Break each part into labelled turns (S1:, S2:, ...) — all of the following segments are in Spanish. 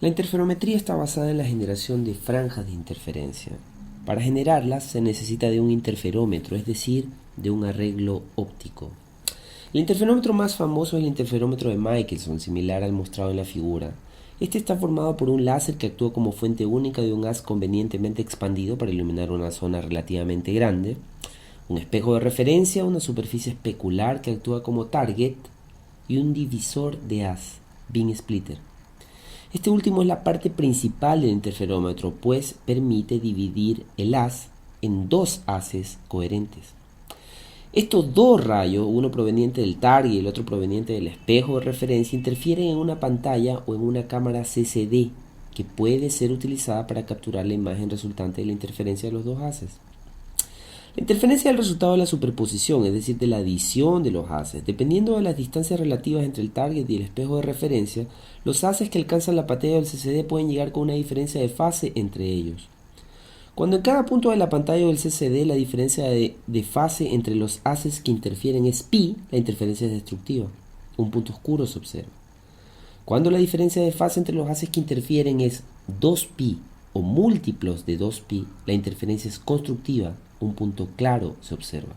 S1: La interferometría está basada en la generación de franjas de interferencia. Para generarlas se necesita de un interferómetro, es decir, de un arreglo óptico. El interferómetro más famoso es el interferómetro de Michelson, similar al mostrado en la figura. Este está formado por un láser que actúa como fuente única de un haz convenientemente expandido para iluminar una zona relativamente grande, un espejo de referencia, una superficie especular que actúa como target y un divisor de haz, beam splitter. Este último es la parte principal del interferómetro, pues permite dividir el haz en dos haces coherentes. Estos dos rayos, uno proveniente del target y el otro proveniente del espejo de referencia, interfieren en una pantalla o en una cámara CCD que puede ser utilizada para capturar la imagen resultante de la interferencia de los dos haces. La interferencia es el resultado de la superposición, es decir, de la adición de los haces. Dependiendo de las distancias relativas entre el target y el espejo de referencia, los haces que alcanzan la pantalla del CCD pueden llegar con una diferencia de fase entre ellos. Cuando en cada punto de la pantalla del CCD la diferencia de fase entre los haces que interfieren es pi, la interferencia es destructiva. Un punto oscuro se observa. Cuando la diferencia de fase entre los haces que interfieren es 2pi o múltiplos de 2pi, la interferencia es constructiva. Un punto claro se observa.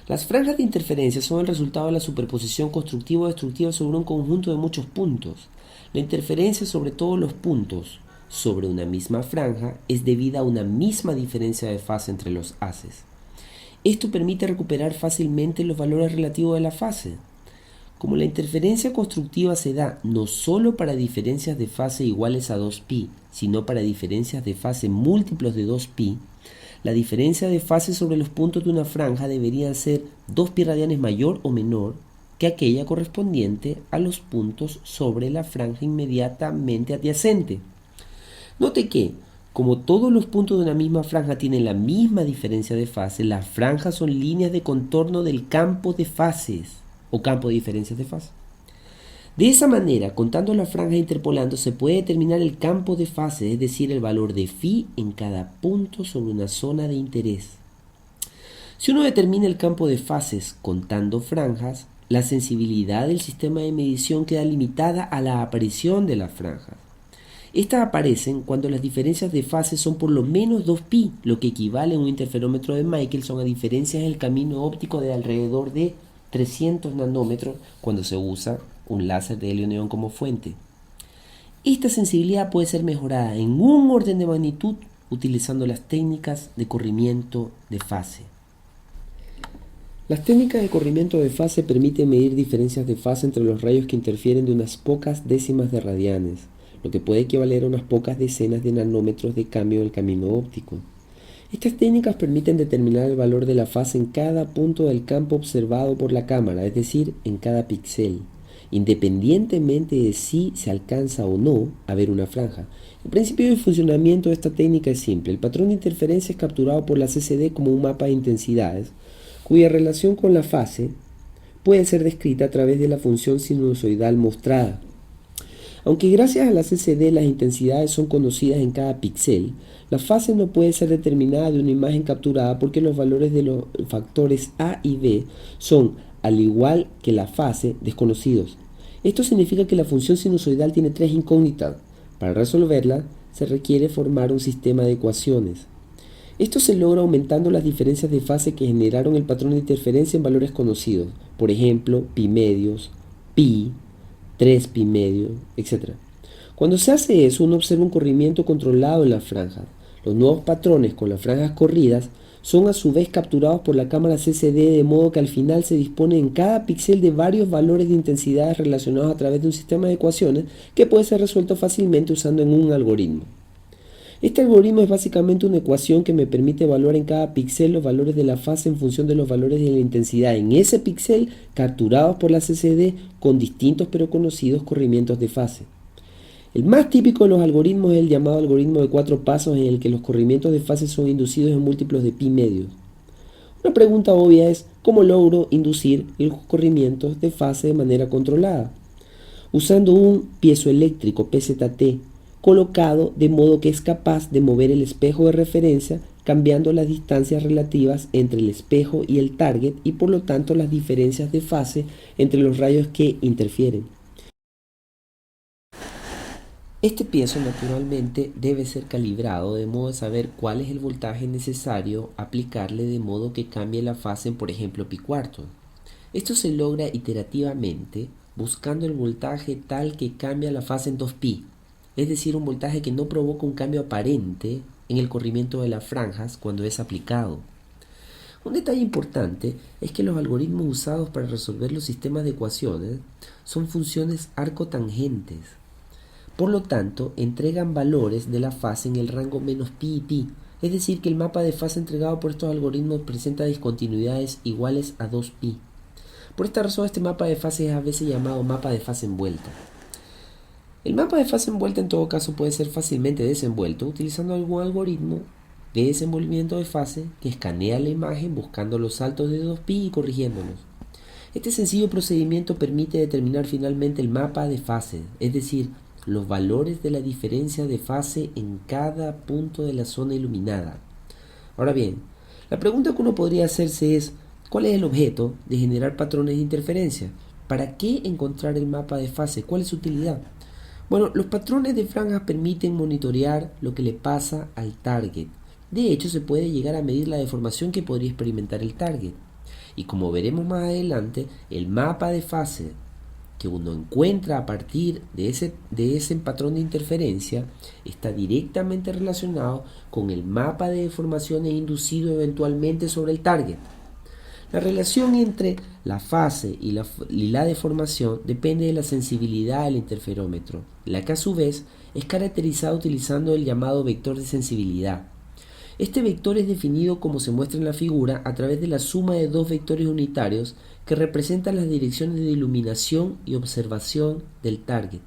S1: Las franjas de interferencia son el resultado de la superposición constructiva o destructiva sobre un conjunto de muchos puntos. La interferencia sobre todos los puntos sobre una misma franja es debida a una misma diferencia de fase entre los haces. Esto permite recuperar fácilmente los valores relativos de la fase. Como la interferencia constructiva se da no solo para diferencias de fase iguales a 2pi, sino para diferencias de fase múltiplos de 2pi, la diferencia de fase sobre los puntos de una franja debería ser 2pi radianes mayor o menor que aquella correspondiente a los puntos sobre la franja inmediatamente adyacente. Note que, como todos los puntos de una misma franja tienen la misma diferencia de fase, las franjas son líneas de contorno del campo de fases o campo de diferencias de fase. De esa manera, contando las franjas e interpolando, se puede determinar el campo de fase, es decir, el valor de phi en cada punto sobre una zona de interés. Si uno determina el campo de fases contando franjas, la sensibilidad del sistema de medición queda limitada a la aparición de las franjas. Estas aparecen cuando las diferencias de fase son por lo menos 2pi, lo que equivale en un interferómetro de Michelson a diferencias en el camino óptico de alrededor de 300 nanómetros cuando se usa un láser de helio-neón como fuente. Esta sensibilidad puede ser mejorada en un orden de magnitud utilizando las técnicas de corrimiento de fase. Las técnicas de corrimiento de fase permiten medir diferencias de fase entre los rayos que interfieren de unas pocas décimas de radianes, lo que puede equivaler a unas pocas decenas de nanómetros de cambio del camino óptico. Estas técnicas permiten determinar el valor de la fase en cada punto del campo observado por la cámara, es decir, en cada píxel, independientemente de si se alcanza o no a ver una franja. El principio de funcionamiento de esta técnica es simple. El patrón de interferencia es capturado por la CCD como un mapa de intensidades, cuya relación con la fase puede ser descrita a través de la función sinusoidal mostrada. Aunque gracias a la CCD las intensidades son conocidas en cada píxel, la fase no puede ser determinada de una imagen capturada porque los valores de los factores A y B son, al igual que la fase, desconocidos. Esto significa que la función sinusoidal tiene tres incógnitas. Para resolverla, se requiere formar un sistema de ecuaciones. Esto se logra aumentando las diferencias de fase que generaron el patrón de interferencia en valores conocidos, por ejemplo, pi medios, pi, 3pi medio, etc. Cuando se hace eso, uno observa un corrimiento controlado en las franjas. Los nuevos patrones con las franjas corridas son a su vez capturados por la cámara CCD de modo que al final se dispone en cada píxel de varios valores de intensidades relacionados a través de un sistema de ecuaciones que puede ser resuelto fácilmente usando en un algoritmo. Este algoritmo es básicamente una ecuación que me permite evaluar en cada píxel los valores de la fase en función de los valores de la intensidad en ese píxel capturados por la CCD con distintos pero conocidos corrimientos de fase. El más típico de los algoritmos es el llamado algoritmo de 4 pasos en el que los corrimientos de fase son inducidos en múltiplos de pi medios. Una pregunta obvia es ¿cómo logro inducir los corrimientos de fase de manera controlada? Usando un piezoeléctrico PZT colocado de modo que es capaz de mover el espejo de referencia cambiando las distancias relativas entre el espejo y el target y por lo tanto las diferencias de fase entre los rayos que interfieren. Este piezo naturalmente debe ser calibrado de modo de saber cuál es el voltaje necesario aplicarle de modo que cambie la fase en, por ejemplo, pi cuarto. Esto se logra iterativamente buscando el voltaje tal que cambia la fase en 2pi, es decir, un voltaje que no provoca un cambio aparente en el corrimiento de las franjas cuando es aplicado. Un detalle importante es que los algoritmos usados para resolver los sistemas de ecuaciones son funciones arcotangentes. Por lo tanto, entregan valores de la fase en el rango menos pi y pi, es decir, que el mapa de fase entregado por estos algoritmos presenta discontinuidades iguales a 2pi. Por esta razón, este mapa de fase es a veces llamado mapa de fase envuelta. El mapa de fase envuelta en todo caso puede ser fácilmente desenvuelto utilizando algún algoritmo de desenvolvimiento de fase que escanea la imagen buscando los saltos de 2pi y corrigiéndolos. Este sencillo procedimiento permite determinar finalmente el mapa de fase, es decir, los valores de la diferencia de fase en cada punto de la zona iluminada. Ahora bien, la pregunta que uno podría hacerse es, ¿cuál es el objeto de generar patrones de interferencia? ¿Para qué encontrar el mapa de fase? ¿Cuál es su utilidad? Bueno, los patrones de franjas permiten monitorear lo que le pasa al target. De hecho, se puede llegar a medir la deformación que podría experimentar el target. Y como veremos más adelante, el mapa de fase que uno encuentra a partir de ese patrón de interferencia está directamente relacionado con el mapa de deformaciones inducido eventualmente sobre el target. La relación entre la fase y la deformación depende de la sensibilidad del interferómetro, la que a su vez es caracterizada utilizando el llamado vector de sensibilidad. Este vector es definido como se muestra en la figura a través de la suma de dos vectores unitarios que representan las direcciones de iluminación y observación del target.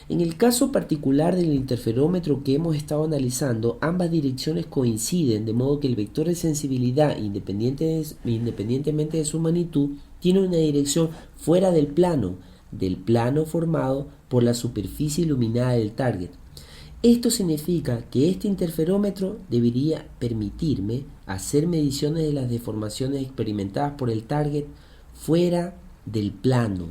S1: En el caso particular del interferómetro que hemos estado analizando, ambas direcciones coinciden, de modo que el vector de sensibilidad, independientemente de su magnitud, tiene una dirección fuera del plano formado por la superficie iluminada del target. Esto significa que este interferómetro debería permitirme hacer mediciones de las deformaciones experimentadas por el target fuera del plano.